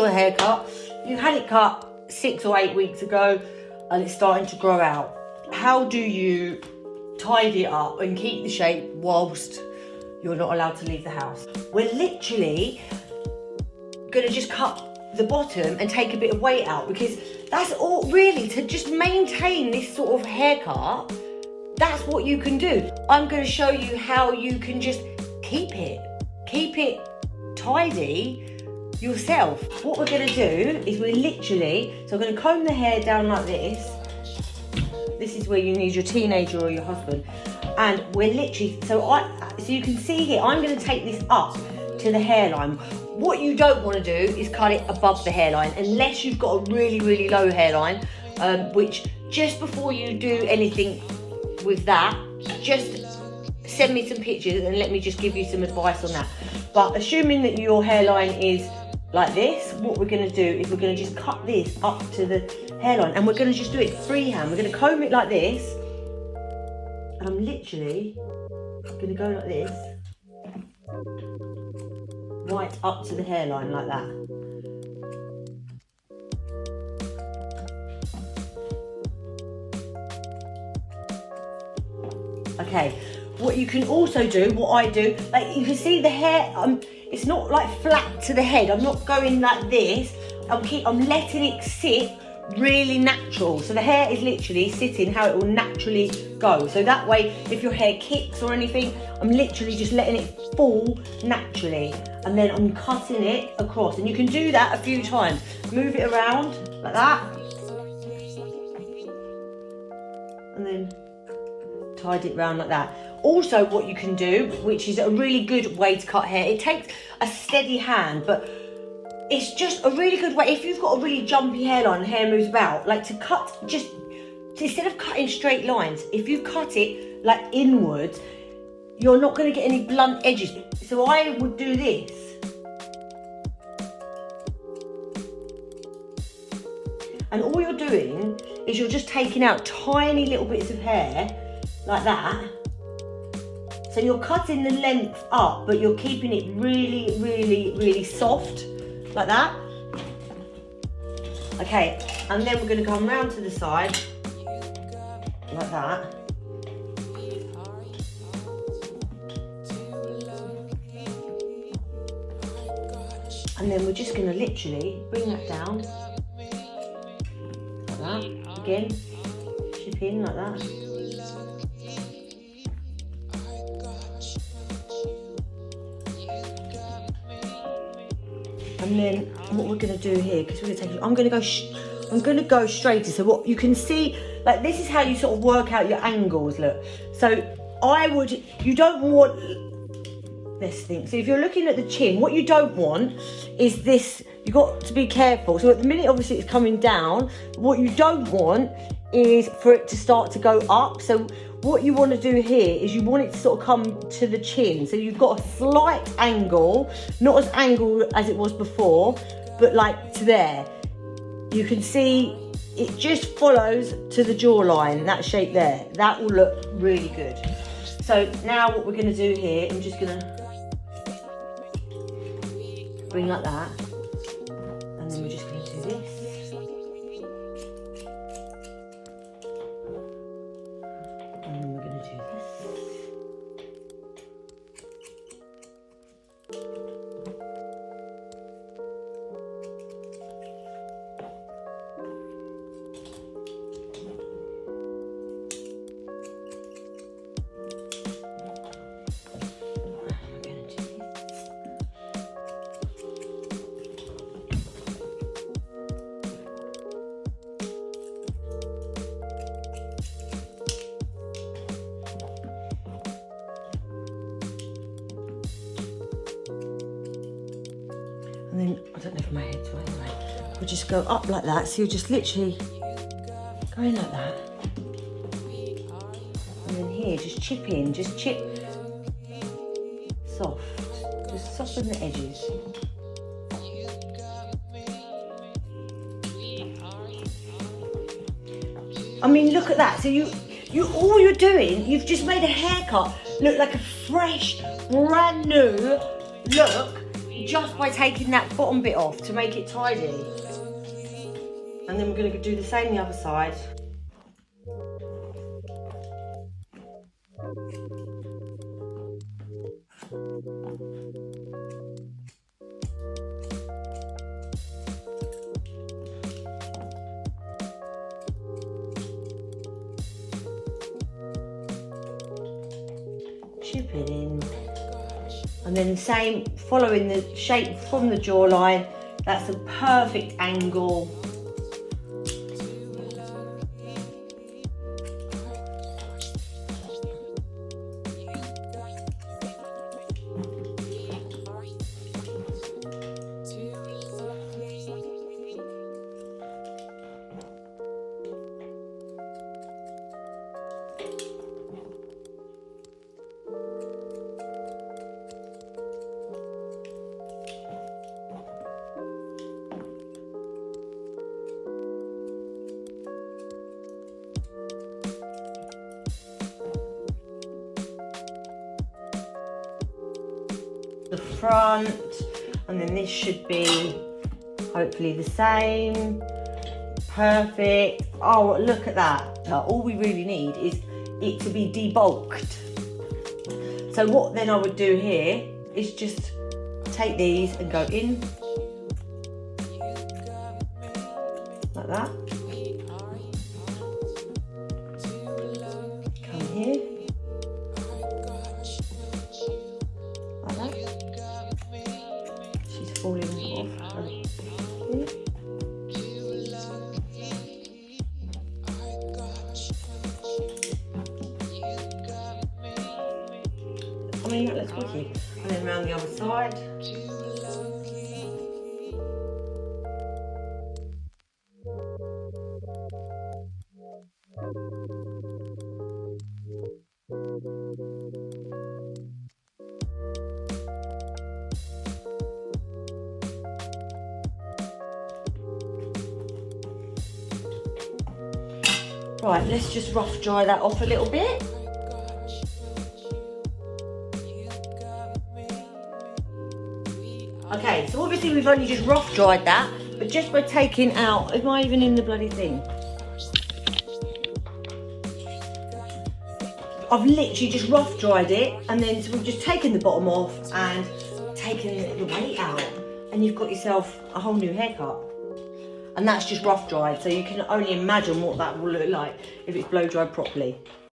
Your haircut, you had it cut 6 or 8 weeks ago and it's starting to grow out. How do you tidy it up and keep the shape whilst you're not allowed to leave the house? We're literally gonna just cut the bottom and take a bit of weight out, because that's all really to just maintain this sort of haircut. That's what you can do. I'm gonna show you how you can just keep it tidy yourself. What we're gonna do is we're literally, so I'm gonna comb the hair down like this. This is where you need your teenager or your husband. And we're literally, so you can see here, I'm gonna take this up to the hairline. What you don't wanna do is cut it above the hairline, unless you've got a really, really low hairline, which just before you do anything with that, just send me some pictures and let me just give you some advice on that. But assuming that your hairline is like this, what we're gonna do is we're gonna just cut this up to the hairline, and we're gonna just do it freehand. We're gonna comb it like this, and I'm literally gonna go like this, right up to the hairline like that. Okay, what you can also do, what I do, like you can see the hair, it's not like flat to the head. I'm not going like this. I'm letting it sit really natural. So the hair is literally sitting how it will naturally go. So that way, if your hair kicks or anything, I'm literally just letting it fall naturally. And then I'm cutting it across. And you can do that a few times. Move it around like that. And then tied it round like that. Also, what you can do, which is a really good way to cut hair, it takes a steady hand, but it's just a really good way. If you've got a really jumpy hairline and hair moves about, like to cut, just instead of cutting straight lines, if you cut it like inwards, you're not going to get any blunt edges. So I would do this. And all you're doing is you're just taking out tiny little bits of hair like that. So you're cutting the length up, but you're keeping it really, really, really soft, like that. Okay, and then we're gonna come round to the side, like that. And then we're just gonna literally bring that down, like that. Again, chip in like that. And then what we're going to do here, because we're going to take, I'm going to go straighter. So what you can see, like this is how you sort of work out your angles. Look, so you don't want this thing. So if you're looking at the chin, what you don't want is this. You've got to be careful. So at the minute, obviously, it's coming down. What you don't want is for it to start to go up. So what you want to do here is you want it to sort of come to the chin. So you've got a slight angle, not as angled as it was before, but like to there. You can see it just follows to the jawline, that shape there. That will look really good. So now what we're going to do here, I'm just going to bring like that. And then we're just going to do this. And then we're going to do this. And then, I don't know if my head's right anyway, we'll just go up like that. So you're just literally going like that. And then here, just chip in, just chip soft. Just soften the edges. I mean, look at that. So all you're doing, you've just made a haircut look like a fresh, brand new look just by taking that bottom bit off to make it tidy. And then we're going to do the same the other side. Chip it in. And then same, following the shape from the jawline. That's a perfect angle. The front, and then this should be hopefully the same. Perfect. Oh, look at that. All we really need is it to be debulked. So what then I would do here is just take these and go in like that. Come here. Falling off. I mean, that looks wicked. And then round the other side. Right, let's just rough dry that off a little bit. Okay, so obviously we've only just rough dried that, but just by taking out, am I even in the bloody thing? I've literally just rough dried it, and then so we've just taken the bottom off and taken the weight out, and you've got yourself a whole new haircut. And that's just rough dried, so you can only imagine what that will look like if it's blow dried properly.